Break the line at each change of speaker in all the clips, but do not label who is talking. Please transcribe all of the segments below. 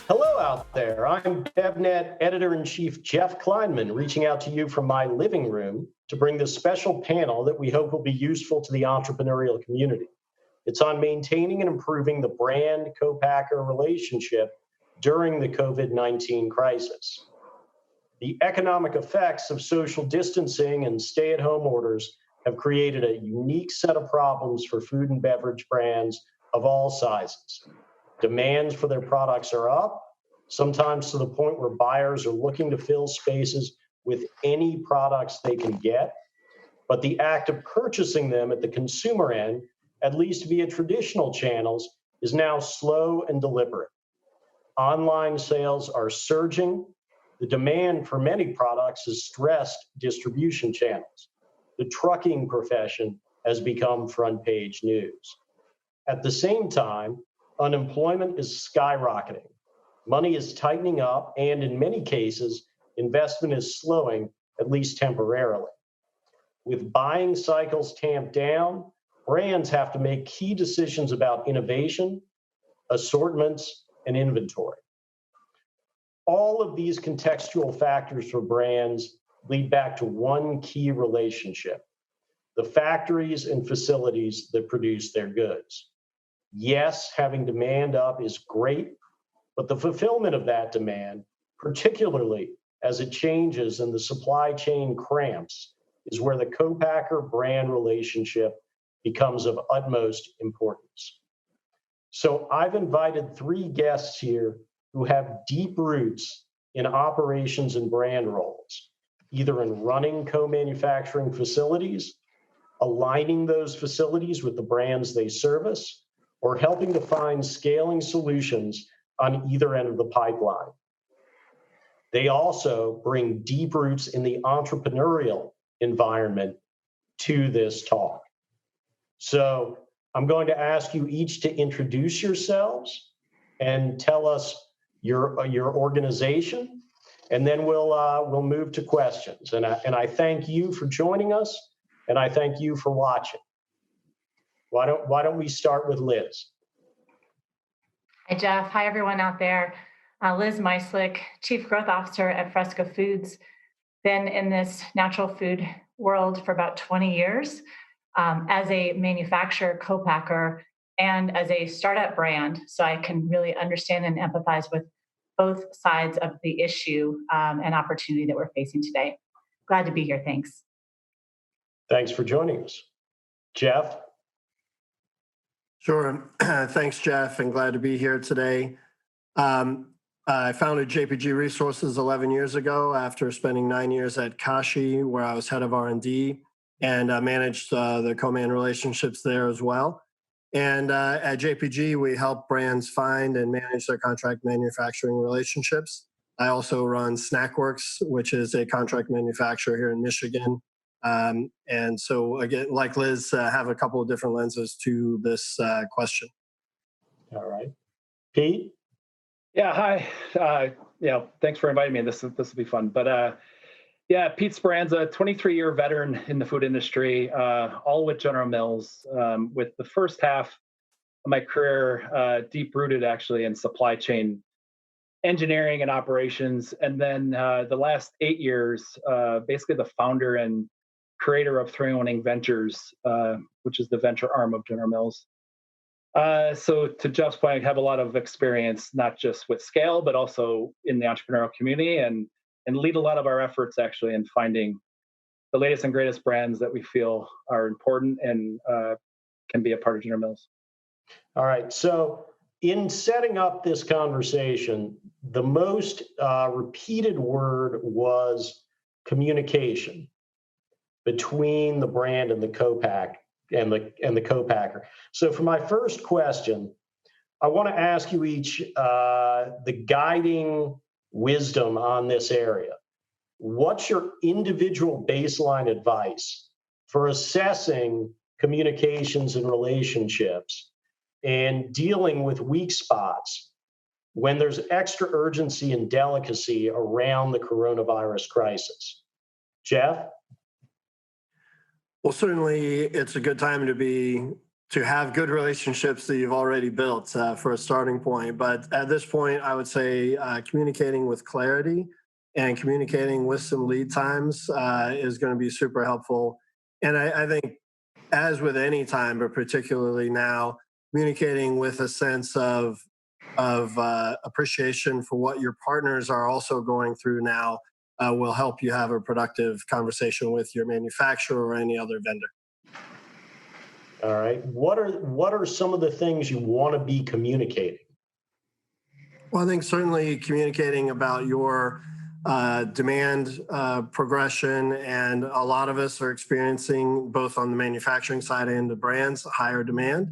Hello out there. I'm BevNET Editor-in-Chief Jeff Kleinman, reaching out to you from my living room to bring this special panel that we hope will be useful to the entrepreneurial community. It's on maintaining and improving the brand co-packer relationship during the COVID-19 crisis. The economic effects of social distancing and stay-at-home orders have created a unique set of problems for food and beverage brands of all sizes. Demands for their products are up, sometimes to the point where buyers are looking to fill spaces with any products they can get. But the act of purchasing them at the consumer end, at least via traditional channels, is now slow and deliberate. Online sales are surging. The demand for many products has stressed distribution channels. The trucking profession has become front page news. At the same time, unemployment is skyrocketing. Money is tightening up, and in many cases, investment is slowing, at least temporarily. With buying cycles tamped down, brands have to make key decisions about innovation, assortments, and inventory. All of these contextual factors for brands lead back to one key relationship: the factories and facilities that produce their goods. Yes, having demand up is great, but the fulfillment of that demand, particularly as it changes and the supply chain cramps, is where the co-packer brand relationship becomes of utmost importance. So I've invited three guests here who have deep roots in operations and brand roles, either in running co-manufacturing facilities, aligning those facilities with the brands they service, or helping to find scaling solutions on either end of the pipeline. They also bring deep roots in the entrepreneurial environment to this talk. So I'm going to ask you each to introduce yourselves and tell us your organization, and then we'll move to questions. And I thank you for joining us, and I thank you for watching. Why don't we start with Liz?
Hi, Jeff. Hi, everyone out there. Liz Meislick, Chief Growth Officer at Fresca Foods. Been in this natural food world for about 20 years as a manufacturer, co-packer, and as a startup brand. So I can really understand and empathize with both sides of the issue and opportunity that we're facing today. Glad to be here. Thanks.
Thanks for joining us. Jeff?
Sure. Thanks, Jeff, and glad to be here today. I founded JPG Resources 11 years ago after spending 9 years at Kashi, where I was head of R&D and managed the co-man relationships there as well. And at JPG, we help brands find and manage their contract manufacturing relationships. I also run Snackworks, which is a contract manufacturer here in Michigan. And so, again, like Liz, have a couple of different lenses to this question.
All right. Pete?
Yeah, hi. Thanks for inviting me. This will be fun. But Pete Speranza, 23-year veteran in the food industry, all with General Mills, with the first half of my career deep-rooted actually in supply chain engineering and operations. And then the last 8 years, basically the founder and creator of 301 Ventures, which is the venture arm of General Mills. So to Jeff's point, I have a lot of experience, not just with scale, but also in the entrepreneurial community and lead a lot of our efforts actually in finding the latest and greatest brands that we feel are important and can be a part of General Mills.
All right. So in setting up this conversation, the most repeated word was communication between the brand and the co-pack and the co-packer. So for my first question, I want to ask you each the guiding wisdom on this area. What's your individual baseline advice for assessing communications and relationships and dealing with weak spots when there's extra urgency and delicacy around the coronavirus crisis? Jeff?
Well, certainly it's a good time to be have good relationships that you've already built for a starting point. But at this point, I would say communicating with clarity and communicating with some lead times is going to be super helpful. And I think, as with any time, but particularly now, communicating with a sense of appreciation for what your partners are also going through now will help you have a productive conversation with your manufacturer or any other vendor.
All right. What are some of the things you want to be communicating?
Well, I think certainly communicating about your demand progression, and a lot of us are experiencing, both on the manufacturing side and the brands, higher demand.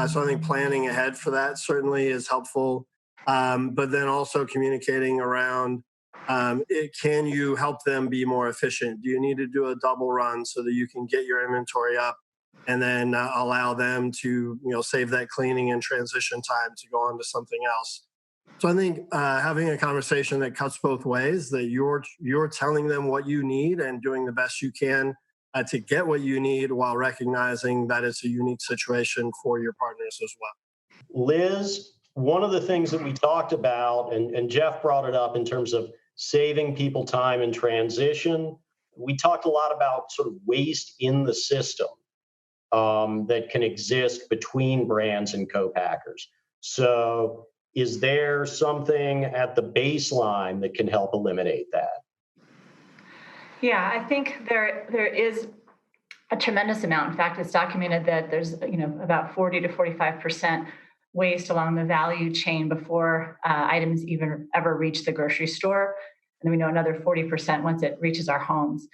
So I think planning ahead for that certainly is helpful. But then also communicating around, can you help them be more efficient? Do you need to do a double run so that you can get your inventory up and then allow them to save that cleaning and transition time to go on to something else? So I think having a conversation that cuts both ways, that you're telling them what you need and doing the best you can to get what you need, while recognizing that it's a unique situation for your partners as well.
Liz, one of the things that we talked about, and Jeff brought it up in terms of saving people time in transition, we talked a lot about sort of waste in the system that can exist between brands and co-packers. So is there something at the baseline that can help eliminate that?
Yeah, I think there is a tremendous amount. In fact, it's documented that there's about 40 to 45% waste along the value chain before items even ever reach the grocery store, and we know another 40% once it reaches our homes.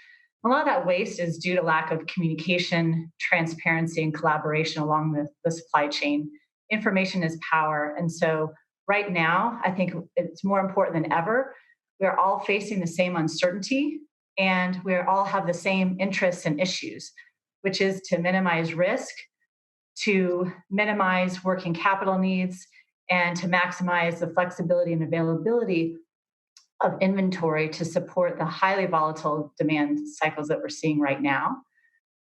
A lot of that waste is due to lack of communication, transparency, and collaboration along the supply chain. Information is power, and so right now, I think it's more important than ever. We're all facing the same uncertainty, and we all have the same interests and issues, which is to minimize risk, to minimize working capital needs, and to maximize the flexibility and availability of inventory to support the highly volatile demand cycles that we're seeing right now.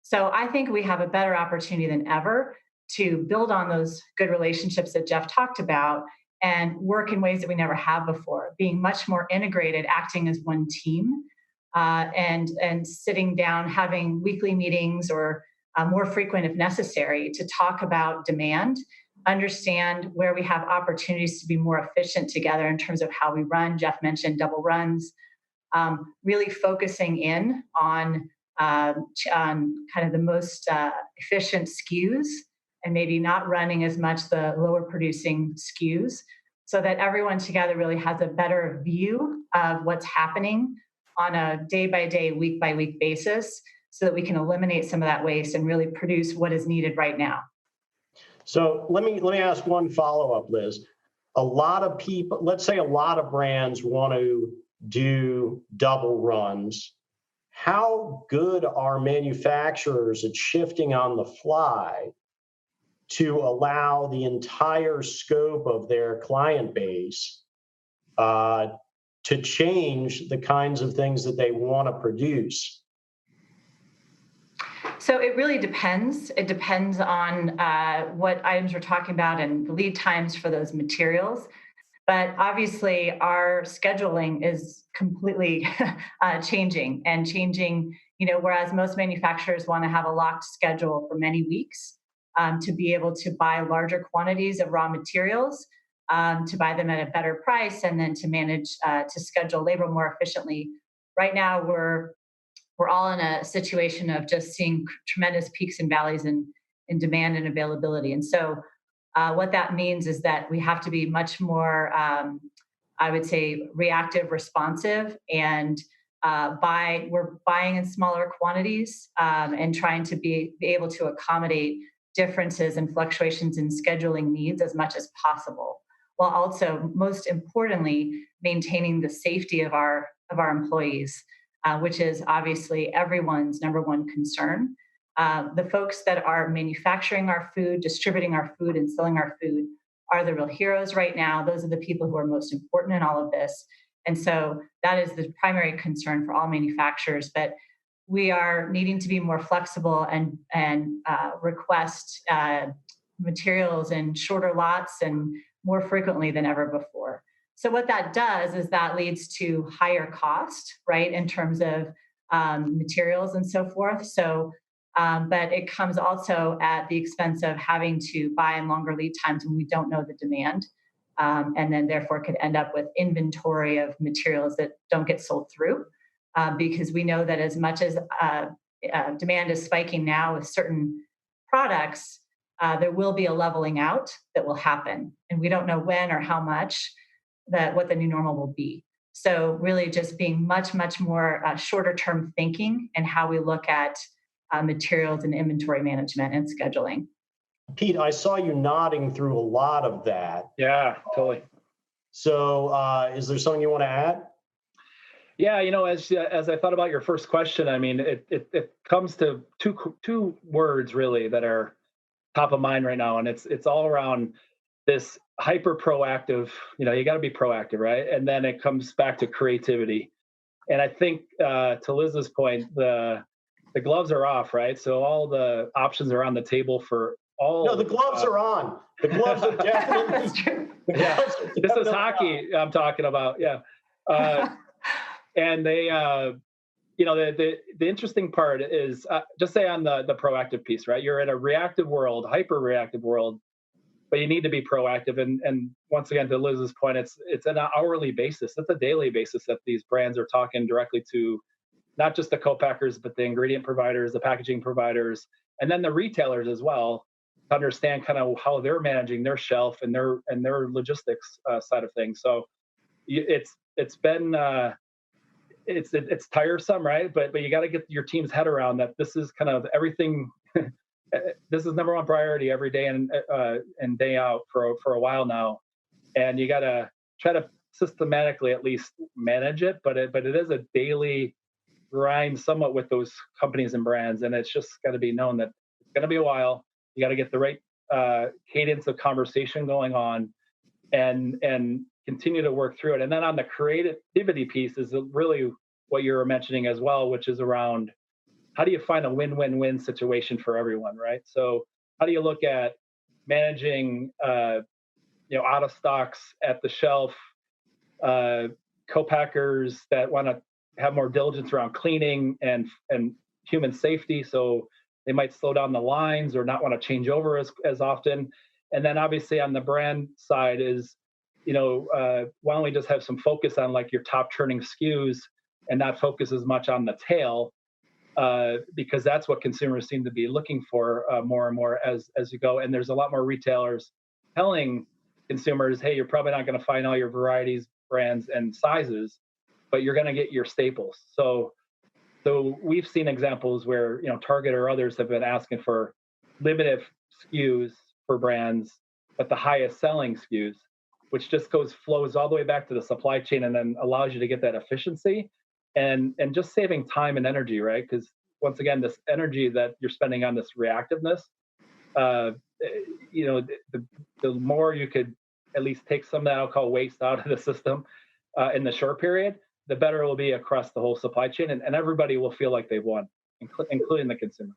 So I think we have a better opportunity than ever to build on those good relationships that Jeff talked about and work in ways that we never have before, being much more integrated, acting as one team, and sitting down, having weekly meetings or more frequent if necessary, to talk about demand, understand where we have opportunities to be more efficient together in terms of how we run. Jeff mentioned double runs, really focusing in on kind of the most efficient SKUs, and maybe not running as much the lower producing SKUs, so that everyone together really has a better view of what's happening on a day-by-day, week-by-week basis, so that we can eliminate some of that waste and really produce what is needed right now.
So let me ask one follow-up, Liz. A lot of people, let's say a lot of brands want to do double runs. How good are manufacturers at shifting on the fly to allow the entire scope of their client base to change the kinds of things that they want to produce?
So it really depends. It depends on what items we're talking about and the lead times for those materials. But obviously, our scheduling is completely changing and changing. Whereas most manufacturers want to have a locked schedule for many weeks to be able to buy larger quantities of raw materials, to buy them at a better price, and then to manage to schedule labor more efficiently. Right now, we're all in a situation of just seeing tremendous peaks and valleys in demand and availability. And so what that means is that we have to be much more, I would say, reactive, responsive, and we're buying in smaller quantities and trying to be able to accommodate differences and fluctuations in scheduling needs as much as possible, while also, most importantly, maintaining the safety of our employees, which is obviously everyone's number one concern. The folks that are manufacturing our food, distributing our food, and selling our food are the real heroes right now. Those are the people who are most important in all of this. And so that is the primary concern for all manufacturers. But we are needing to be more flexible and request materials in shorter lots and more frequently than ever before. So what that does is that leads to higher cost, right, in terms of materials and so forth. So, but it comes also at the expense of having to buy in longer lead times when we don't know the demand, and then therefore could end up with inventory of materials that don't get sold through, because we know that as much as demand is spiking now with certain products, there will be a leveling out that will happen, and we don't know when or how much, that what the new normal will be. So really just being much more shorter term thinking and how we look at materials and inventory management and scheduling.
Pete, I saw you nodding through a lot of that.
Yeah, totally.
So is there something you want to add?
Yeah, as I thought about your first question, I mean, it comes to two words really that are top of mind right now, and it's all around this hyper proactive. You got to be proactive, right? And then it comes back to creativity. And I think to Liz's point, the gloves are off, right? So all the options are on the table for all.
No, the gloves are on. The gloves are definitely.
That's true.
Yeah, this is hockey I'm talking about. Yeah, and they, the interesting part is just say on the proactive piece, right? You're in a reactive world, hyper reactive world, but you need to be proactive. And once again, to Liz's point, it's an hourly basis. It's a daily basis that these brands are talking directly to, not just the co-packers, but the ingredient providers, the packaging providers, and then the retailers as well, to understand kind of how they're managing their shelf and their logistics side of things. So it's been it's tiresome, right? But you got to get your team's head around that. This is kind of everything. This is number one priority every day and day out for a while now, and you got to try to systematically at least manage it. But it is a daily grind, somewhat, with those companies and brands, and it's just got to be known that it's going to be a while. You got to get the right cadence of conversation going on, and continue to work through it. And then on the creativity piece is really what you were mentioning as well, which is around how do you find a win-win-win situation for everyone, right? So how do you look at managing, out of stocks at the shelf, co-packers that want to have more diligence around cleaning and human safety, so they might slow down the lines or not want to change over as often. And then obviously on the brand side is, why don't we just have some focus on like your top churning SKUs and not focus as much on the tail, because that's what consumers seem to be looking for more and more as you go. And there's a lot more retailers telling consumers, hey, you're probably not going to find all your varieties, brands, and sizes, but you're going to get your staples. So we've seen examples where Target or others have been asking for limited SKUs for brands, but the highest selling SKUs, which just flows all the way back to the supply chain and then allows you to get that efficiency and just saving time and energy, right? Because once again, this energy that you're spending on this reactiveness, the more you could at least take some of that alcohol waste out of the system in the short period, the better it will be across the whole supply chain, and everybody will feel like they've won, including the consumer.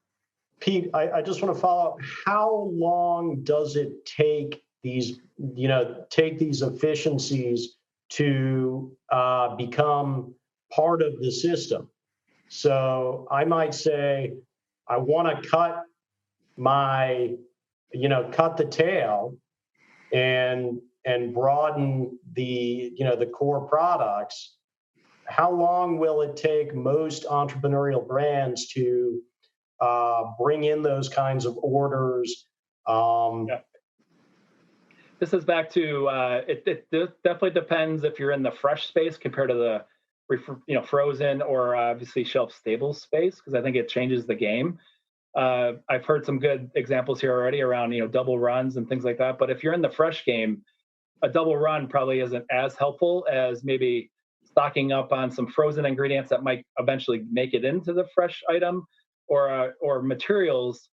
Pete, I just want to follow up. How long does it take these efficiencies to become part of the system? So I might say, I want to cut the tail and broaden the core products. How long will it take most entrepreneurial brands to bring in those kinds of orders?
Yeah. This is back to it definitely depends if you're in the fresh space compared to the frozen or obviously shelf stable space, because I think it changes the game. I've heard some good examples here already around double runs and things like that. But if you're in the fresh game, a double run probably isn't as helpful as maybe stocking up on some frozen ingredients that might eventually make it into the fresh item, or materials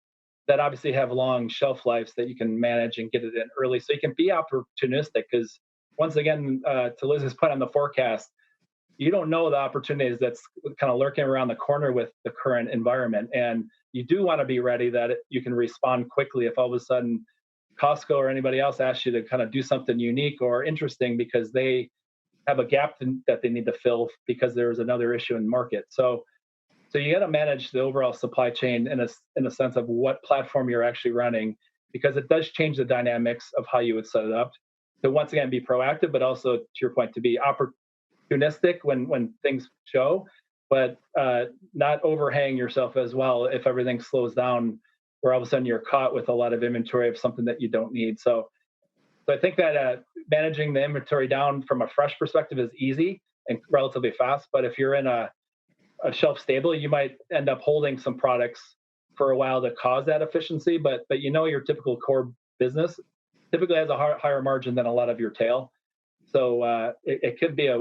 that obviously have long shelf lives that you can manage and get it in early, so you can be opportunistic. Because once again, to Liz's point on the forecast, you don't know the opportunities that's kind of lurking around the corner with the current environment. And you do want to be ready that you can respond quickly if all of a sudden Costco or anybody else asks you to kind of do something unique or interesting because they have a gap that they need to fill because there's another issue in the market. So you got to manage the overall supply chain in a sense of what platform you're actually running, because it does change the dynamics of how you would set it up. So once again, be proactive, but also to your point, to be opportunistic when things show, but not overhang yourself as well if everything slows down, where all of a sudden you're caught with a lot of inventory of something that you don't need. So I think that managing the inventory down from a fresh perspective is easy and relatively fast. But if you're in a shelf stable, you might end up holding some products for a while to cause that efficiency. But your typical core business typically has a higher margin than a lot of your tail. So it could be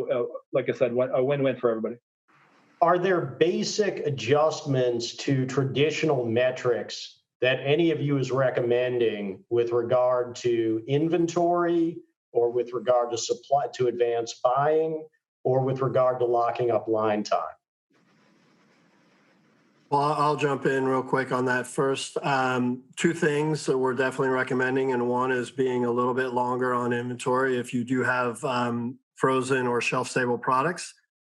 like I said, a win-win for everybody.
Are there basic adjustments to traditional metrics that any of you is recommending with regard to inventory, or with regard to supply, to advanced buying, or with regard to locking up line time?
Well, I'll jump in real quick on that first. Two things that we're definitely recommending, and one is being a little bit longer on inventory if you do have frozen or shelf-stable products.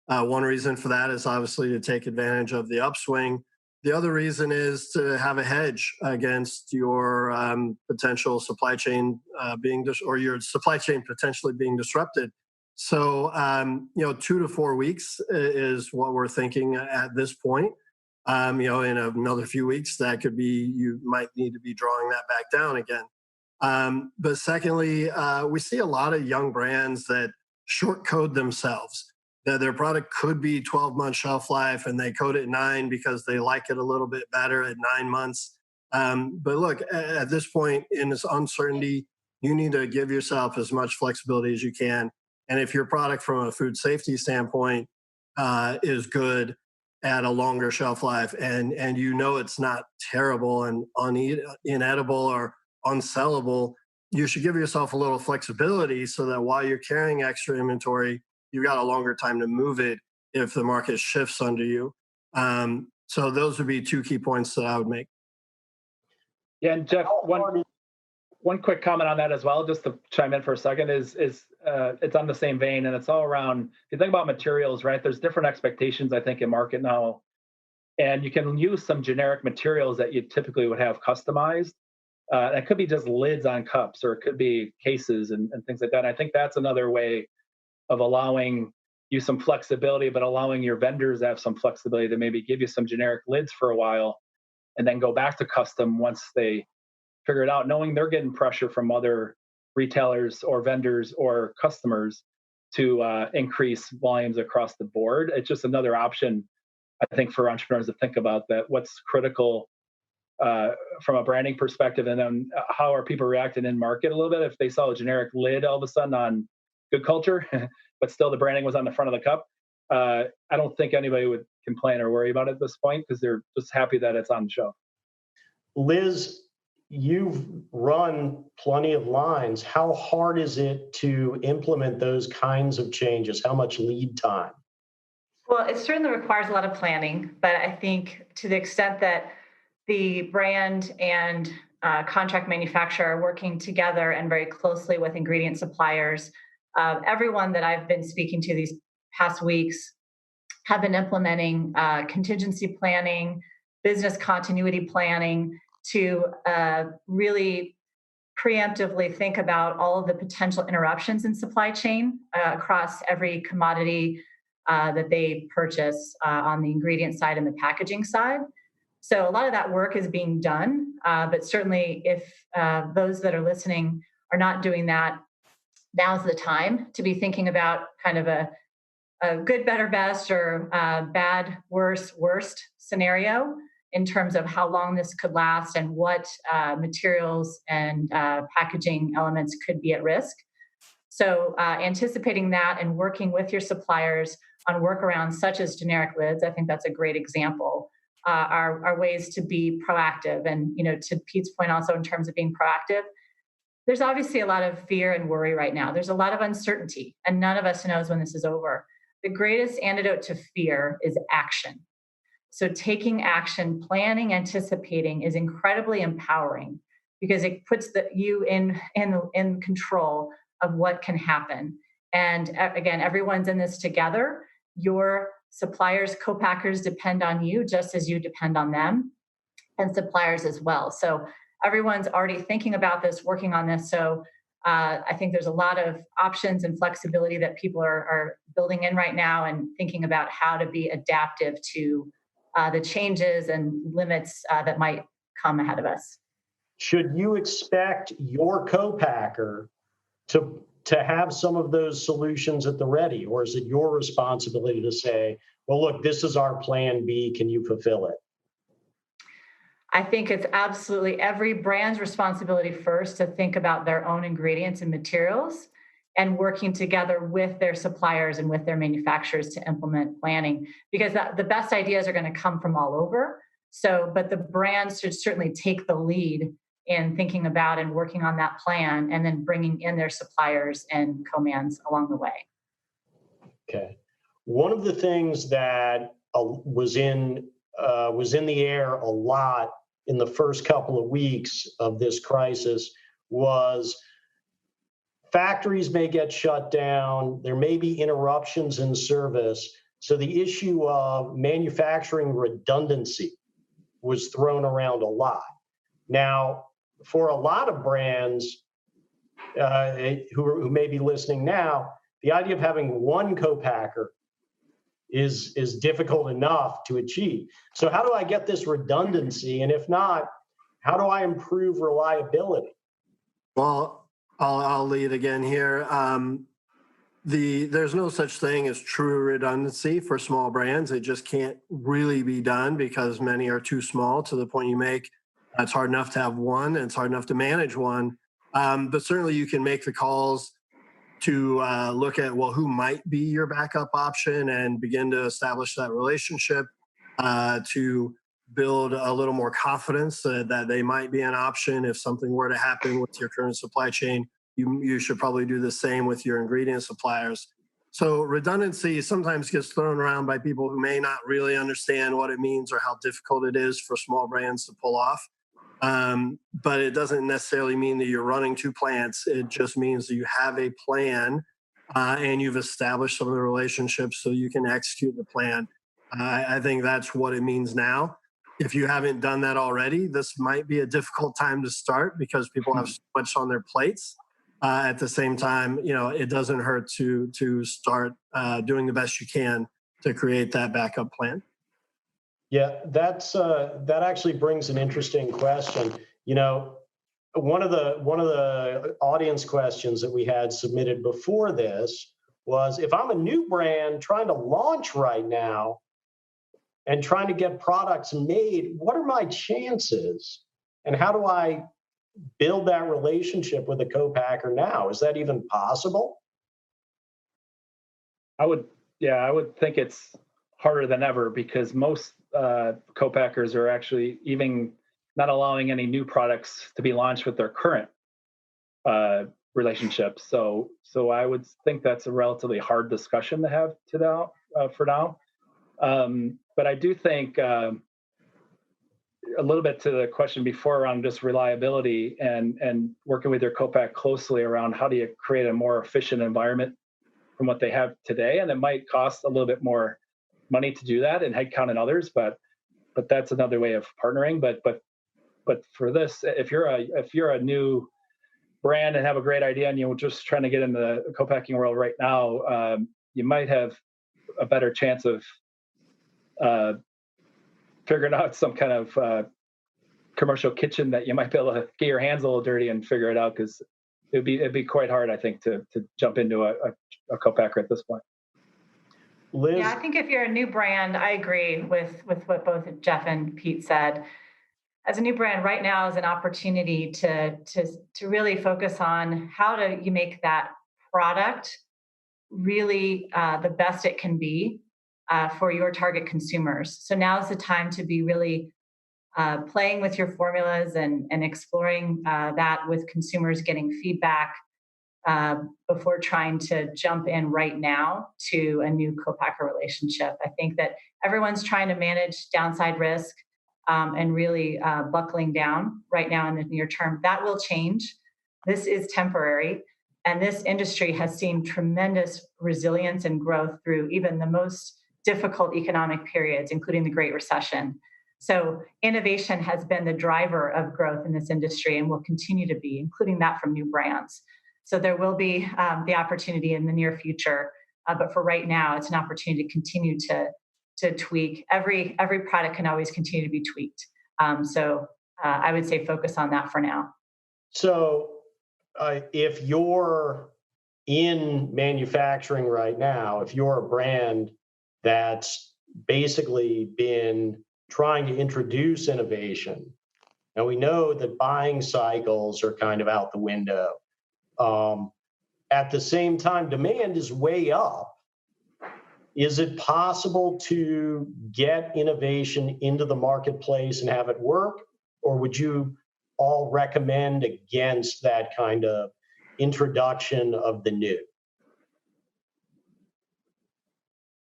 One reason for that is obviously to take advantage of the upswing. The other reason is to have a hedge against your potential supply chain or your supply chain potentially being disrupted. So, 2 to 4 weeks is what we're thinking at this point. In another few weeks, that could be, you might need to be drawing that back down again. But secondly, we see a lot of young brands that short code themselves. That their product could be 12-month shelf life and they code it 9 because they like it a little bit better at 9 months. But look, at this point in this uncertainty, you need to give yourself as much flexibility as you can. And if your product from a food safety standpoint is good at a longer shelf life, and it's not terrible and inedible or unsellable, you should give yourself a little flexibility so that while you're carrying extra inventory, you've got a longer time to move it if the market shifts under you. So those would be 2 key points that I would make.
Yeah, and Jeff, one quick comment on that as well, just to chime in for a second, is it's on the same vein, and it's all around, if you think about materials, right? There's different expectations, I think, in market now. And you can use some generic materials that you typically would have customized. That could be just lids on cups, or it could be cases and things like that. And I think that's another way of allowing you some flexibility, but allowing your vendors to have some flexibility to maybe give you some generic lids for a while and then go back to custom once they figure it out, knowing they're getting pressure from other retailers or vendors or customers to increase volumes across the board. It's just another option, I think, for entrepreneurs to think about, that what's critical from a branding perspective, and then how are people reacting in market a little bit. If they saw a generic lid all of a sudden on Good Culture, but still the branding was on the front of the cup, I don't think anybody would complain or worry about it at this point, because they're just happy that it's on the shelf.
Liz, you've run plenty of lines. How hard is it to implement those kinds of changes? How much lead time?
Well, it certainly requires a lot of planning, but I think to the extent that the brand and contract manufacturer are working together and very closely with ingredient suppliers, everyone that I've been speaking to these past weeks have been implementing contingency planning, business continuity planning to really preemptively think about all of the potential interruptions in supply chain across every commodity that they purchase on the ingredient side and the packaging side. So a lot of that work is being done, but certainly if those that are listening are not doing that, now's the time to be thinking about kind of a good, better, best, or bad, worse, worst scenario in terms of how long this could last and what materials and packaging elements could be at risk. So anticipating that and working with your suppliers on workarounds such as generic lids, I think that's a great example, are ways to be proactive. And, to Pete's point also in terms of being proactive, there's obviously a lot of fear and worry right now. There's a lot of uncertainty, and none of us knows when this is over. the greatest antidote to fear is action. So taking action, planning, anticipating is incredibly empowering because it puts you in control of what can happen. And again, everyone's in this together. Your suppliers, co-packers depend on you just as you depend on them, and suppliers as well. So everyone's already thinking about this, working on this. So I think there's a lot of options and flexibility that people are building in right now and thinking about how to be adaptive to the changes and limits that might come ahead of us.
Should you expect your co-packer to have some of those solutions at the ready, or is it your responsibility to say, well, look, this is our plan B, can you fulfill it?
I think it's absolutely every brand's responsibility first to think about their own ingredients and materials and working together with their suppliers and with their manufacturers to implement planning, because the best ideas are going to come from all over. So, but the brands should certainly take the lead in thinking about and working on that plan and then bringing in their suppliers and co-mans along the way.
Okay. One of the things that was in the air a lot in the first couple of weeks of this crisis was factories may get shut down, there may be interruptions in service. So the issue of manufacturing redundancy was thrown around a lot. Now, for a lot of brands who may be listening now, the idea of having one co-packer is difficult enough to achieve. So how do I get this redundancy? And if not, how do I improve reliability?
Well, I'll lead again here. There's no such thing as true redundancy for small brands. It just can't really be done because many are too small to the point you make. It's hard enough to have one, and it's hard enough to manage one. But certainly you can make the calls to look at, well, who might be your backup option and begin to establish that relationship, to build a little more confidence that they might be an option if something were to happen with your current supply chain. You should probably do the same with your ingredient suppliers. So redundancy sometimes gets thrown around by people who may not really understand what it means or how difficult it is for small brands to pull off. But it doesn't necessarily mean that you're running two plants. It just means that you have a plan and you've established some of the relationships so you can execute the plan. I think that's what it means now. If you haven't done that already, this might be a difficult time to start because people have so much on their plates. At the same time, it doesn't hurt to start doing the best you can to create that backup plan.
Yeah, that actually brings an interesting question. One of the audience questions that we had submitted before this was, if I'm a new brand trying to launch right now and trying to get products made, what are my chances? And how do I build that relationship with a co-packer now? Is that even possible?
I would think it's harder than ever because most co-packers are actually even not allowing any new products to be launched with their current relationships. So I would think that's a relatively hard discussion to have for now. But I do think a little bit to the question before around just reliability and working with your co-pack closely around how do you create a more efficient environment from what they have today. And it might cost a little bit more money to do that and headcount and others, but that's another way of partnering. But for this, if you're a new brand and have a great idea and you're just trying to get into the co-packing world right now, you might have a better chance of figuring out some kind of commercial kitchen that you might be able to get your hands a little dirty and figure it out, because it'd be quite hard, I think, to jump into a co-packer at this point.
Liz?
Yeah, I think if you're a new brand, I agree with what both Jeff and Pete said. As a new brand, right now is an opportunity to really focus on how do you make that product really the best it can be for your target consumers. So now is the time to be really playing with your formulas and exploring that with consumers, getting feedback, before trying to jump in right now to a new co-packer relationship. I think that everyone's trying to manage downside risk and really buckling down right now in the near term. That will change. This is temporary. And this industry has seen tremendous resilience and growth through even the most difficult economic periods, including the Great Recession. So innovation has been the driver of growth in this industry and will continue to be, including that from new brands. So there will be the opportunity in the near future. But for right now, it's an opportunity to continue to tweak. Every product can always continue to be tweaked. So I would say focus on that for now.
So if you're in manufacturing right now, if you're a brand that's basically been trying to introduce innovation, and we know that buying cycles are kind of out the window. At the same time, demand is way up. Is it possible to get innovation into the marketplace and have it work? Or would you all recommend against that kind of introduction of the new?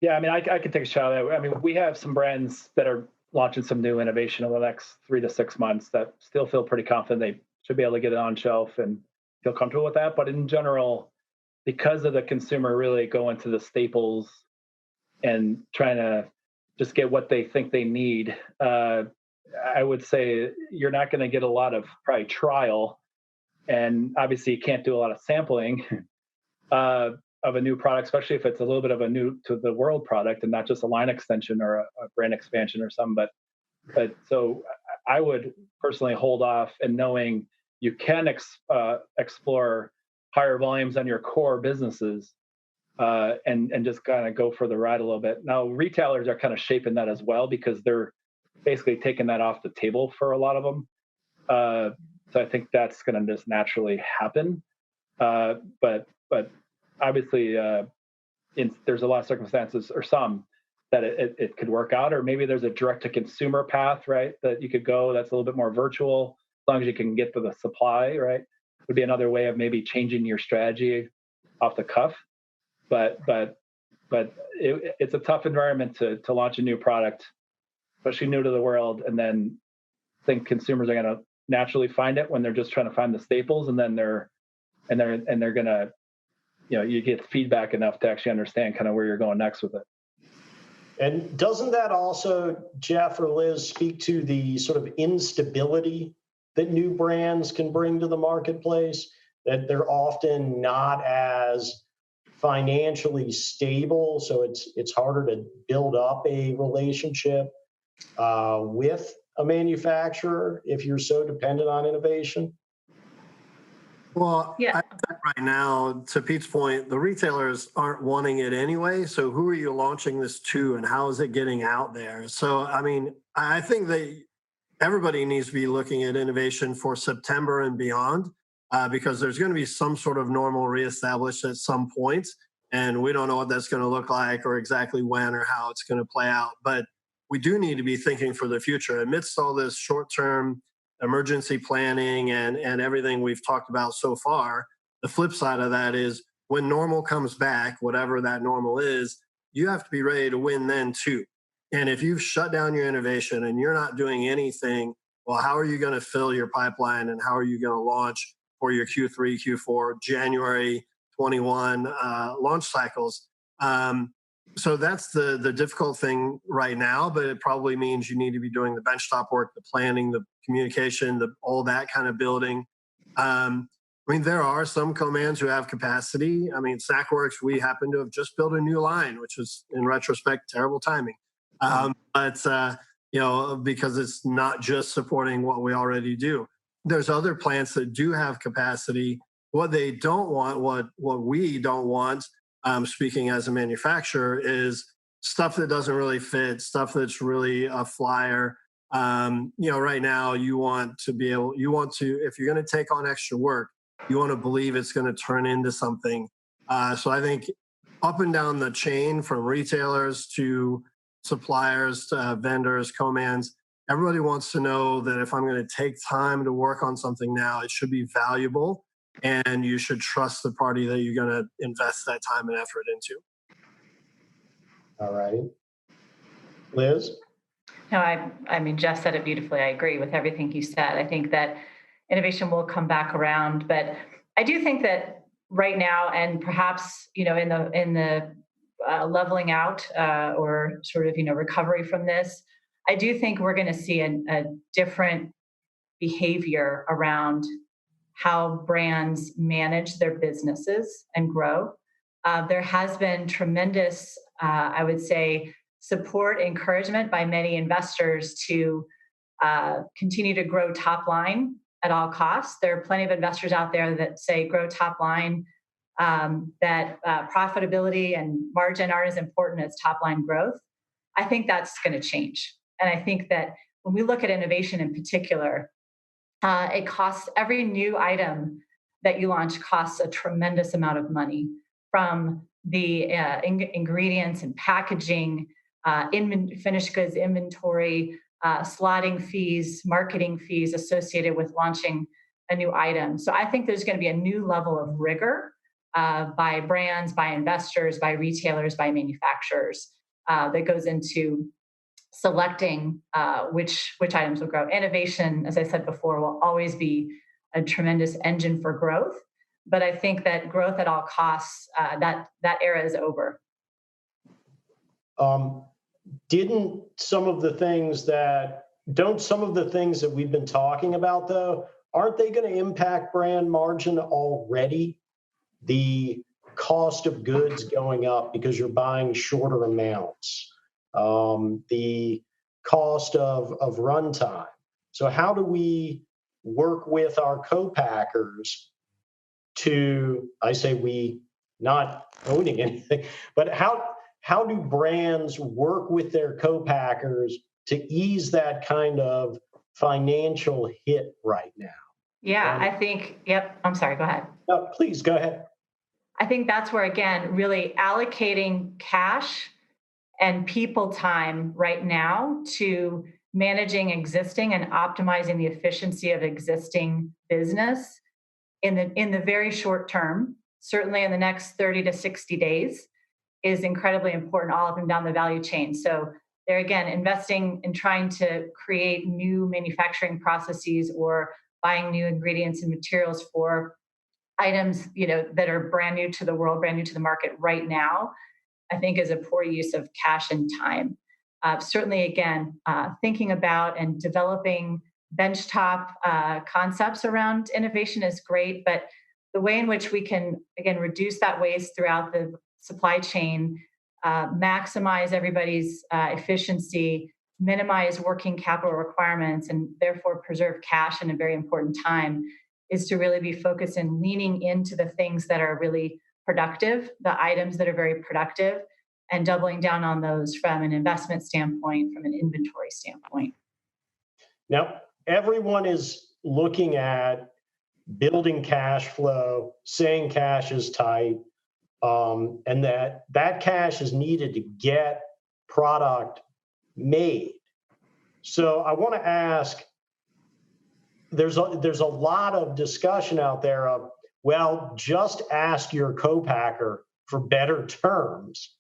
Yeah, I mean, I can take a shot at that. I mean, we have some brands that are launching some new innovation over the next 3 to 6 months that still feel pretty confident they should be able to get it on shelf and feel comfortable with that. But in general, because of the consumer really going to the staples and trying to just get what they think they need, I would say you're not going to get a lot of probably trial. And obviously, you can't do a lot of sampling of a new product, especially if it's a little bit of a new to the world product and not just a line extension or a brand expansion or something. But so I would personally hold off, and knowing you can explore higher volumes on your core businesses and just kind of go for the ride a little bit. Now, retailers are kind of shaping that as well because they're basically taking that off the table for a lot of them. So I think that's going to just naturally happen. But obviously, there's a lot of circumstances, or some, that it could work out, or maybe there's a direct-to-consumer path, right, that you could go that's a little bit more virtual, as long as you can get to the supply, right, would be another way of maybe changing your strategy off the cuff. But it's a tough environment to launch a new product, especially new to the world, and then think consumers are going to naturally find it when they're just trying to find the staples, and then they're going to, you get feedback enough to actually understand kind of where you're going next with it.
And doesn't that also, Jeff or Liz, speak to the sort of instability that new brands can bring to the marketplace, that they're often not as financially stable, so it's harder to build up a relationship with a manufacturer if you're so dependent on innovation?
Well,
Yeah.
I think right now, to Pete's point, the retailers aren't wanting it anyway. So who are you launching this to, and how is it getting out there? So, I mean, I think that everybody needs to be looking at innovation for September and beyond, because there's going to be some sort of normal reestablished at some point. And we don't know what that's going to look like or exactly when or how it's going to play out. But we do need to be thinking for the future. Amidst all this short-term emergency planning and everything we've talked about so far, the flip side of that is when normal comes back, whatever that normal is, you have to be ready to win then too. And if you've shut down your innovation and you're not doing anything, well, how are you going to fill your pipeline, and how are you going to launch for your Q3, Q4, January 21 launch cycles? So that's the difficult thing right now, but it probably means you need to be doing the benchtop work, the planning, the communication, all that kind of building. I mean, there are some co-mans who have capacity. I mean, Snackworks, we happen to have just built a new line, which was, in retrospect, terrible timing. But because it's not just supporting what we already do. There's other plants that do have capacity. What they don't want, what we don't want, speaking as a manufacturer, is stuff that doesn't really fit, stuff that's really a flyer. Right now you want to, if you're going to take on extra work, you want to believe it's going to turn into something. So I think up and down the chain, from retailers to suppliers to vendors, co-mans, everybody wants to know that if I'm going to take time to work on something now, it should be valuable. and you should trust the party that you're going to invest that time and effort into.
All righty. Liz?
No, I mean, Jeff said it beautifully. I agree with everything he said. I think that innovation will come back around, but I do think that right now, and perhaps in the leveling out or sort of recovery from this, I do think we're going to see a different behavior around how brands manage their businesses and grow. There has been tremendous, I would say, support, encouragement by many investors to continue to grow top line at all costs. There are plenty of investors out there that say grow top line, that profitability and margin aren't as important as top line growth. I think that's going to change. And I think that when we look at innovation in particular, it costs, every new item that you launch costs a tremendous amount of money, from the ingredients and packaging, finished goods inventory, slotting fees, marketing fees associated with launching a new item. So I think there's going to be a new level of rigor by brands, by investors, by retailers, by manufacturers that goes into selecting which items will grow. Innovation, as I said before, will always be a tremendous engine for growth. But I think that growth at all costs, that era is over.
Don't some of the things that we've been talking about, though, aren't they going to impact brand margin already? The cost of goods going up because you're buying shorter amounts, the cost of runtime. So how do we work with our co-packers to, I say we, not owning anything, but how do brands work with their co-packers to ease that kind of financial hit right now?
Yeah, I think, yep. I'm sorry, go ahead.
No, please, go ahead.
I think that's where, again, really allocating cash and people time right now to managing existing and optimizing the efficiency of existing business in the very short term, certainly in the next 30 to 60 days, is incredibly important all up and down the value chain. So they're, again, investing in trying to create new manufacturing processes or buying new ingredients and materials for items, that are brand new to the world, brand new to the market right now, I think is a poor use of cash and time. Certainly, again, thinking about and developing benchtop concepts around innovation is great, but the way in which we can, again, reduce that waste throughout the supply chain, maximize everybody's efficiency, minimize working capital requirements, and therefore preserve cash in a very important time, is to really be focused and leaning into the things that are really productive, the items that are very productive, and doubling down on those from an investment standpoint, from an inventory standpoint.
Now, everyone is looking at building cash flow, saying cash is tight, and that cash is needed to get product made. So I want to ask, there's a lot of discussion out there of, well, just ask your co-packer for better terms.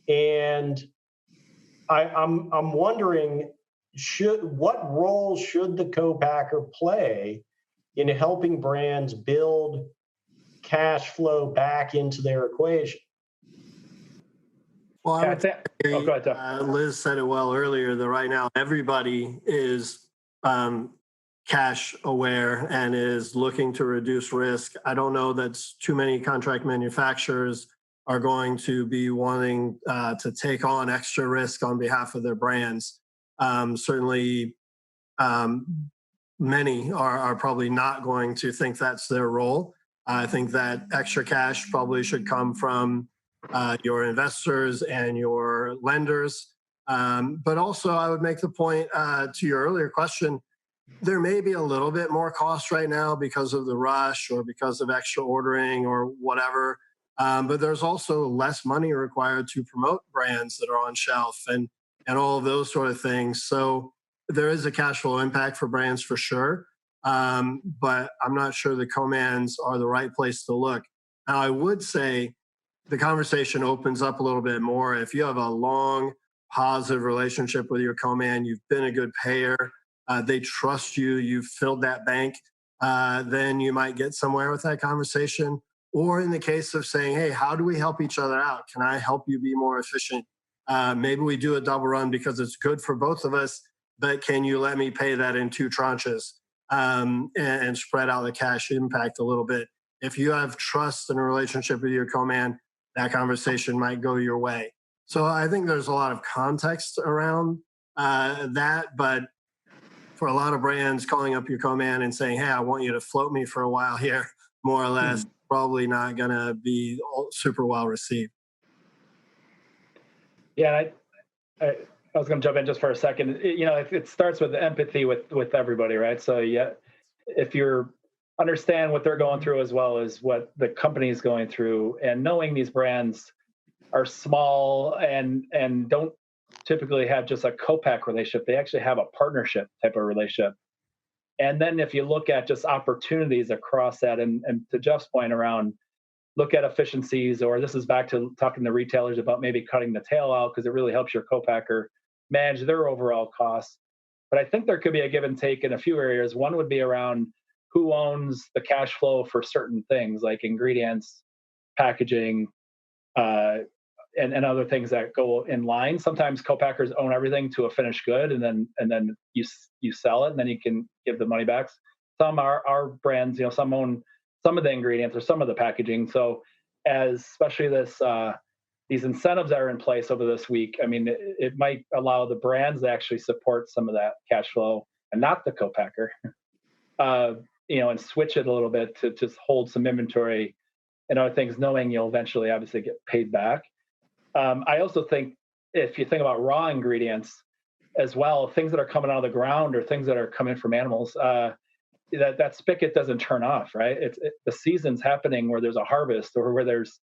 And I'm wondering, what role should the co-packer play in helping brands build cash flow back into their equation?
Well, I would say,
go ahead, Jeff.
Liz said it well earlier, that right now everybody is cash aware and is looking to reduce risk. I don't know that too many contract manufacturers are going to be wanting to take on extra risk on behalf of their brands. Certainly, many are probably not going to think that's their role. I think that extra cash probably should come from your investors and your lenders. But also, I would make the point to your earlier question, there may be a little bit more cost right now because of the rush or because of extra ordering or whatever. But there's also less money required to promote brands that are on shelf and all of those sort of things. So there is a cash flow impact for brands for sure. but I'm not sure the co-mans are the right place to look. Now, I would say the conversation opens up a little bit more. If you have a long, positive relationship with your co-man, you've been a good payer, they trust you, you've filled that bank, then you might get somewhere with that conversation. Or in the case of saying, hey, how do we help each other out? Can I help you be more efficient? Maybe we do a double run because it's good for both of us, but can you let me pay that in 2 tranches and spread out the cash impact a little bit? If you have trust and a relationship with your co-man, that conversation might go your way. So I think there's a lot of context around that, but for a lot of brands, calling up your co-man and saying, hey, I want you to float me for a while here, more or less, probably not going to be super well received.
Yeah, I was going to jump in just for a second. It starts with empathy with everybody, right? So yeah, if you're understand what they're going through as well as what the company is going through, and knowing these brands are small and don't typically have just a co-pack relationship, they actually have a partnership type of relationship. And then if you look at just opportunities across that, and to Jeff's point around look at efficiencies, or this is back to talking to retailers about maybe cutting the tail out because it really helps your co-packer manage their overall costs. But I think there could be a give and take in a few areas. One would be around who owns the cash flow for certain things like ingredients, packaging, and other things that go in line. Sometimes co-packers own everything to a finished good, and then you sell it, and then you can give the money back. Some are brands, some own some of the ingredients or some of the packaging. So, especially these incentives that are in place over this week, I mean, it might allow the brands to actually support some of that cash flow and not the co-packer, and switch it a little bit to just hold some inventory and other things, knowing you'll eventually obviously get paid back. I also think if you think about raw ingredients as well, things that are coming out of the ground or things that are coming from animals, that spigot doesn't turn off, right? The season's happening where there's a harvest or where there's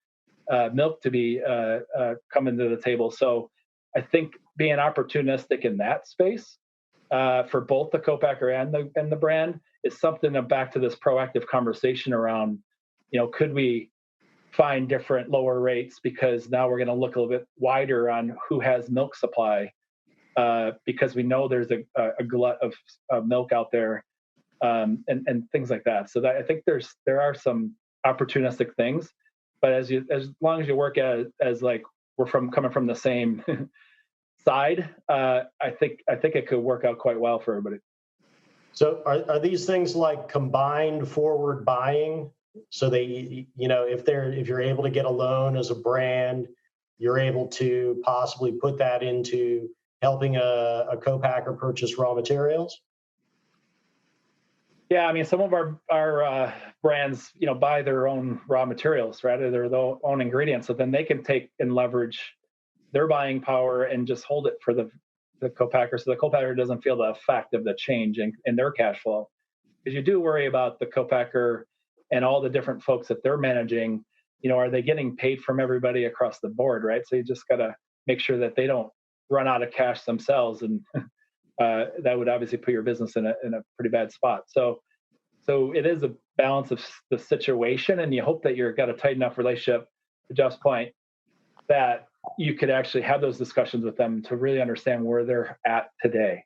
milk to be coming to the table. So I think being opportunistic in that space for both the co-packer and the brand is something back to this proactive conversation around, could we find different lower rates, because now we're going to look a little bit wider on who has milk supply, because we know there's a glut of milk out there, and things like that. So that I think there are some opportunistic things, but as long as you work as like we're coming from the same side, I think it could work out quite well for everybody.
So are these things like combined forward buying? So if you're able to get a loan as a brand, you're able to possibly put that into helping a co-packer purchase raw materials?
Yeah, I mean, some of our brands, buy their own raw materials, right? Or their own ingredients, so then they can take and leverage their buying power and just hold it for the co-packer, so the co-packer doesn't feel the effect of the change in their cash flow. Because you do worry about the co-packer and all the different folks that they're managing. Are they getting paid from everybody across the board, right? So you just got to make sure that they don't run out of cash themselves, and that would obviously put your business in a pretty bad spot. So it is a balance of the situation, and you hope that you've got a tight enough relationship, to Jeff's point, that you could actually have those discussions with them to really understand where they're at today.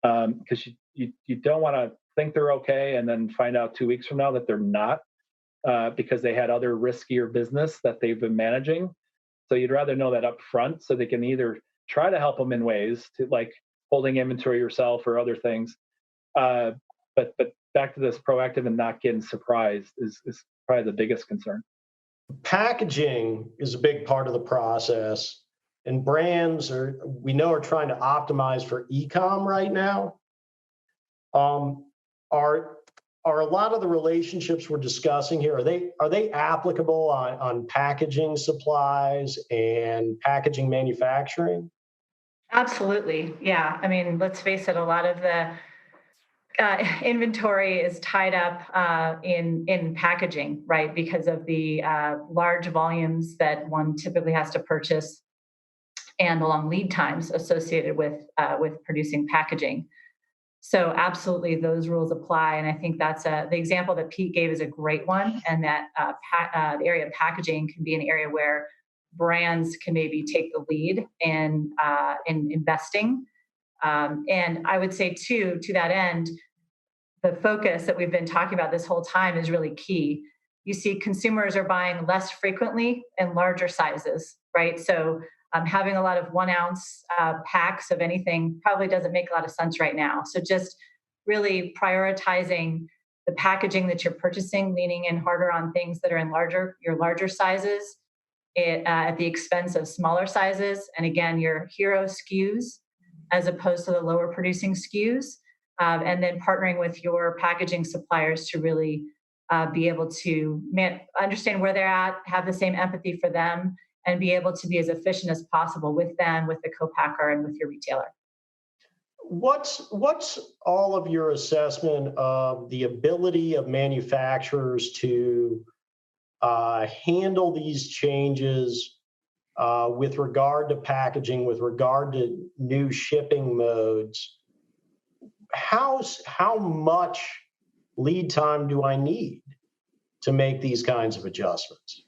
Because you don't want to think they're okay and then find out 2 weeks from now that they're not, because they had other riskier business that they've been managing. So you'd rather know that up front, so they can either try to help them in ways to like holding inventory yourself or other things. But back to this proactive and not getting surprised is probably the biggest concern.
Packaging is a big part of the process, and brands are trying to optimize for e-com right now. Are a lot of the relationships we're discussing here, are they applicable on packaging supplies and packaging manufacturing?
Absolutely. Yeah. I mean, let's face it, a lot of the inventory is tied up in packaging, right? Because of the large volumes that one typically has to purchase and the long lead times associated with producing packaging. So absolutely, those rules apply, and I think that's the example that Pete gave is a great one, and that the area of packaging can be an area where brands can maybe take the lead in investing. And I would say too, to that end, the focus that we've been talking about this whole time is really key. You see, consumers are buying less frequently in larger sizes, right? So having a lot of 1 ounce packs of anything probably doesn't make a lot of sense right now. So just really prioritizing the packaging that you're purchasing, leaning in harder on things that are in your larger sizes, at the expense of smaller sizes. And again, your hero SKUs as opposed to the lower producing SKUs. And then partnering with your packaging suppliers to really be able to understand where they're at, have the same empathy for them, and be able to be as efficient as possible with them, with the co-packer, and with your retailer.
What's all of your assessment of the ability of manufacturers to handle these changes with regard to packaging, with regard to new shipping modes? How much lead time do I need to make these kinds of adjustments?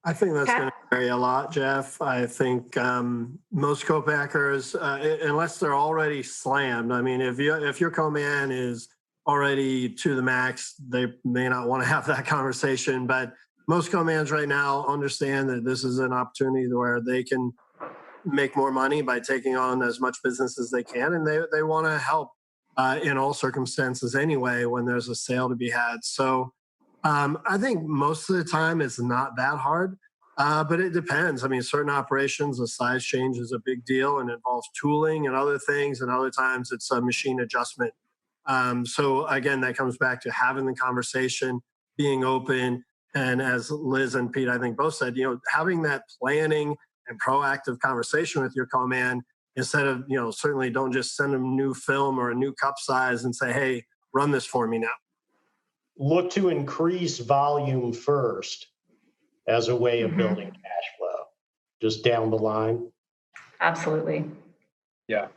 I think that's going to vary a lot, Jeff. I think most co-packers, unless they're already slammed, I mean, if your co-man is already to the max, they may not want to have that conversation. But most co-mans right now understand that this is an opportunity where they can make more money by taking on as much business as they can, and they want to help in all circumstances anyway when there's a sale to be had. So I think most of the time it's not that hard, but it depends. I mean, certain operations, a size change is a big deal and involves tooling and other things, and other times it's a machine adjustment. So again, that comes back to having the conversation, being open, and as Liz and Pete, I think both said, having that planning and proactive conversation with your co-man instead of, certainly don't just send them new film or a new cup size and say, hey, run this for me now.
Look to increase volume first as a way of building cash flow, just down the line.
Absolutely.
Yeah.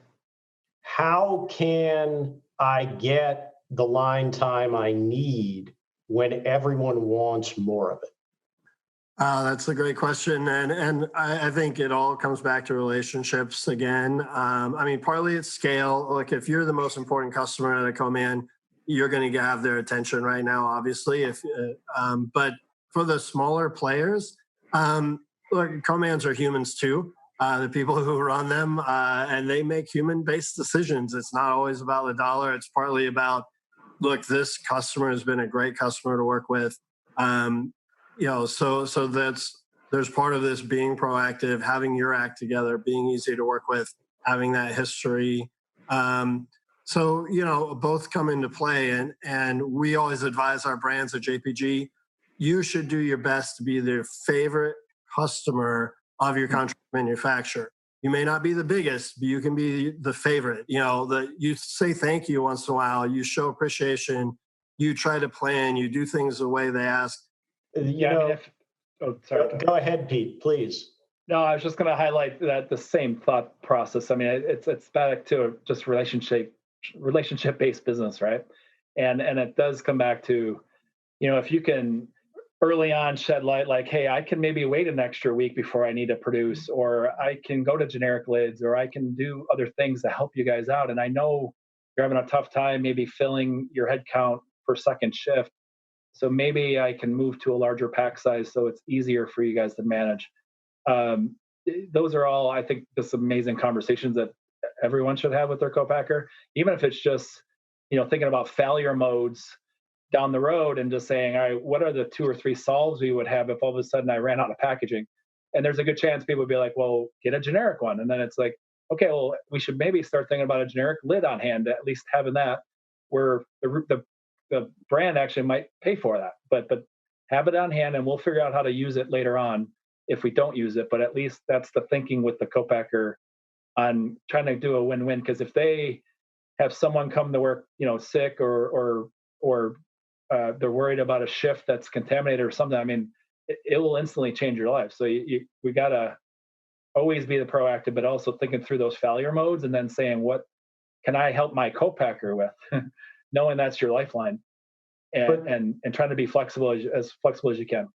How can I get the line time I need when everyone wants more of it?
That's a great question. And I think it all comes back to relationships again. I mean, partly it's scale. Like if you're the most important customer at a co-man, you're going to have their attention right now, obviously. But for the smaller players, look, co-mans are humans too. The people who run them, and they make human-based decisions. It's not always about the dollar. It's partly about, look, this customer has been a great customer to work with. So there's part of this being proactive, having your act together, being easy to work with, having that history. Both come into play, and we always advise our brands at JPG, you should do your best to be the favorite customer of your contract manufacturer. You may not be the biggest, but you can be the favorite. You say thank you once in a while, you show appreciation, you try to plan, you do things the way they ask.
Go ahead, Pete, please.
No, I was just going to highlight that the same thought process. I mean, it's back to just relationship-based business, right? And it does come back to, if you can early on shed light, like, hey, I can maybe wait an extra week before I need to produce, or I can go to generic lids, or I can do other things to help you guys out. And I know you're having a tough time maybe filling your head count per second shift. So maybe I can move to a larger pack size so it's easier for you guys to manage. Those are all, I think, just amazing conversations that everyone should have with their co-packer, even if it's just, thinking about failure modes down the road and just saying, all right, what are the 2 or 3 solves we would have if all of a sudden I ran out of packaging? And there's a good chance people would be like, well, get a generic one. And then it's like, okay, well, we should maybe start thinking about a generic lid on hand, at least having that where the brand actually might pay for that, but have it on hand, and we'll figure out how to use it later on if we don't use it. But at least that's the thinking with the co-packer on trying to do a win-win. Because if they have someone come to work, sick or they're worried about a shift that's contaminated or something, I mean, it will instantly change your life. So we gotta always be the proactive, but also thinking through those failure modes and then saying, what can I help my co-packer with? Knowing that's your lifeline, and trying to be flexible as flexible as you can.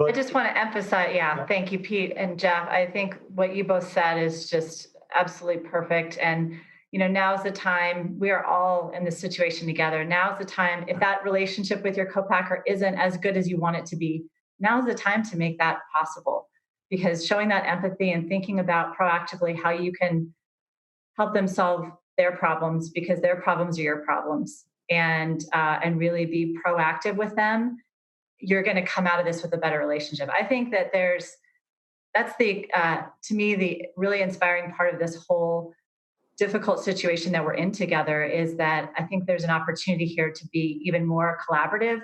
I just want to emphasize, thank you, Pete and Jeff. I think what you both said is just absolutely perfect. And, now's the time. We are all in this situation together. Now's the time. If that relationship with your co-packer isn't as good as you want it to be, now's the time to make that possible. Because showing that empathy and thinking about proactively how you can help them solve their problems, because their problems are your problems, and really be proactive with them, you're going to come out of this with a better relationship. I think that that's to me, the really inspiring part of this whole difficult situation that we're in together, is that I think there's an opportunity here to be even more collaborative,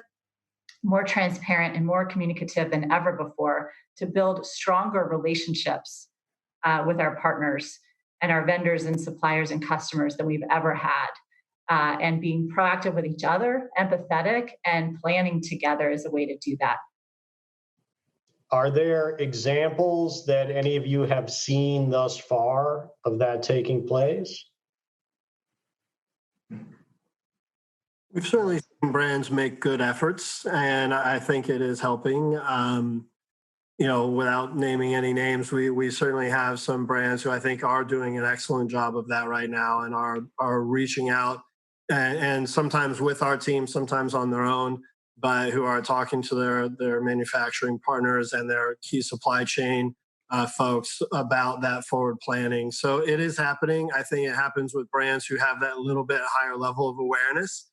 more transparent, and more communicative than ever before, to build stronger relationships with our partners and our vendors and suppliers and customers than we've ever had. And being proactive with each other, empathetic, and planning together is a way to do that.
Are there examples that any of you have seen thus far of that taking place?
We've certainly seen brands make good efforts, and I think it is helping. Without naming any names, we certainly have some brands who I think are doing an excellent job of that right now, and are reaching out, and sometimes with our team, sometimes on their own, but who are talking to their manufacturing partners and their key supply chain folks about that forward planning. So it is happening. I think it happens with brands who have that little bit higher level of awareness,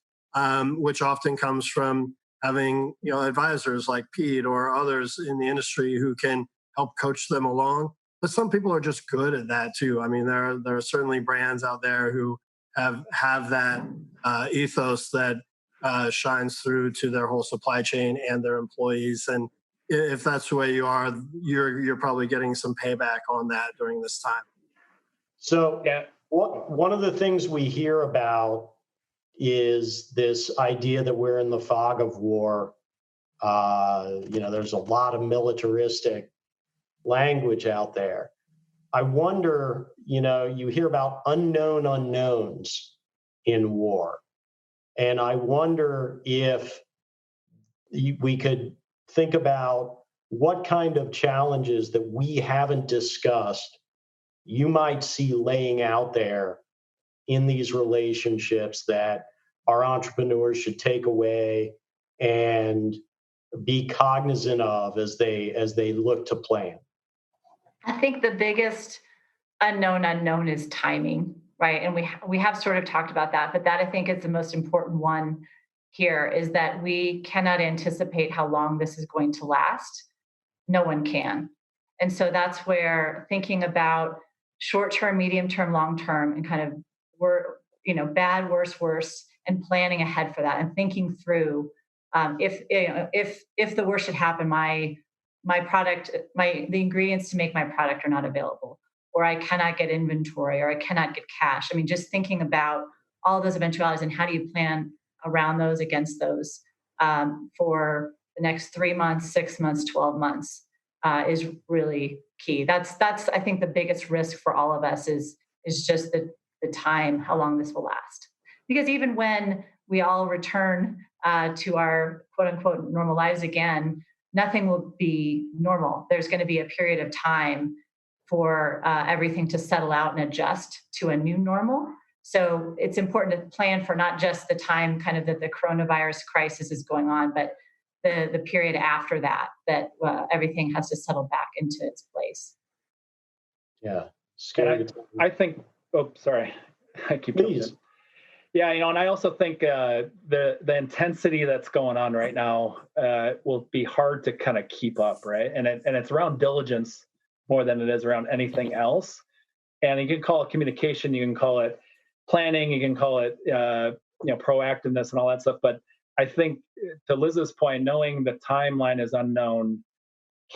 which often comes from having advisors like Pete or others in the industry who can help coach them along. But some people are just good at that too. I mean, there are certainly brands out there who have that ethos that shines through to their whole supply chain and their employees. And if that's the way you are, you're probably getting some payback on that during this time.
So one of the things we hear about is this idea that we're in the fog of war. There's a lot of militaristic language out there. I wonder, you hear about unknown unknowns in war. And I wonder if we could think about what kind of challenges that we haven't discussed you might see laying out there in these relationships that our entrepreneurs should take away and be cognizant of as they look to plan.
I think the biggest unknown is timing, right? And we have sort of talked about that, but that I think is the most important one here, is that we cannot anticipate how long this is going to last. No one can. And so that's where thinking about short-term, medium-term, long-term, and kind of bad, worse, and planning ahead for that, and thinking through if the worst should happen, my product, the ingredients to make my product are not available, or I cannot get inventory, or I cannot get cash. I mean, just thinking about all those eventualities and how do you plan around those, against those, for the next 3 months, 6 months, 12 months is really key. That's I think the biggest risk for all of us is just the time, how long this will last. Because even when we all return to our quote unquote normal lives again, nothing will be normal. There's going to be a period of time for everything to settle out and adjust to a new normal. So it's important to plan for not just the time kind of that the coronavirus crisis is going on, but the period after that everything has to settle back into its place.
Yeah. Scary.
I think, sorry. I keep
Please.
Yeah, and I also think the intensity that's going on right now will be hard to kind of keep up, right? And it's around diligence more than it is around anything else. And you can call it communication, you can call it planning, you can call it proactiveness and all that stuff. But I think, to Liz's point, knowing the timeline is unknown,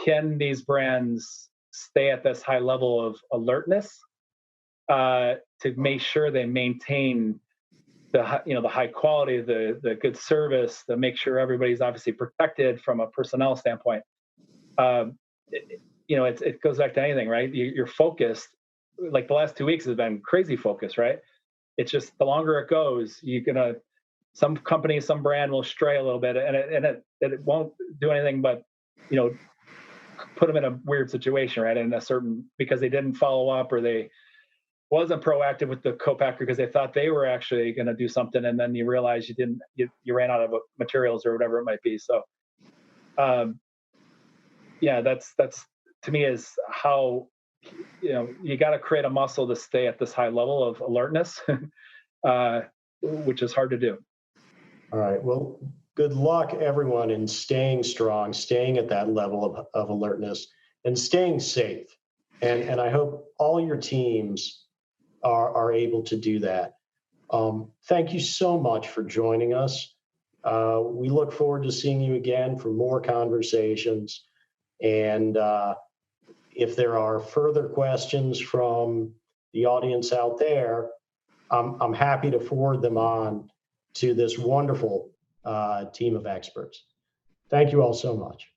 can these brands stay at this high level of alertness to make sure they maintain the high quality, the good service, to make sure everybody's obviously protected from a personnel standpoint. it goes back to anything, right? You're focused. Like the last 2 weeks has been crazy focus, right? It's just the longer it goes, some company, some brand will stray a little bit, and it won't do anything but, put them in a weird situation, right? Because they didn't follow up, or they wasn't proactive with the co-packer because they thought they were actually going to do something, and then you realize you ran out of materials or whatever it might be. So, that's to me is how you got to create a muscle to stay at this high level of alertness, which is hard to do.
All right. Well, good luck, everyone, in staying strong, staying at that level of alertness, and staying safe. And I hope all your teams are able to do that. Thank you so much for joining us. We look forward to seeing you again for more conversations. And if there are further questions from the audience out there, I'm happy to forward them on to this wonderful team of experts. Thank you all so much.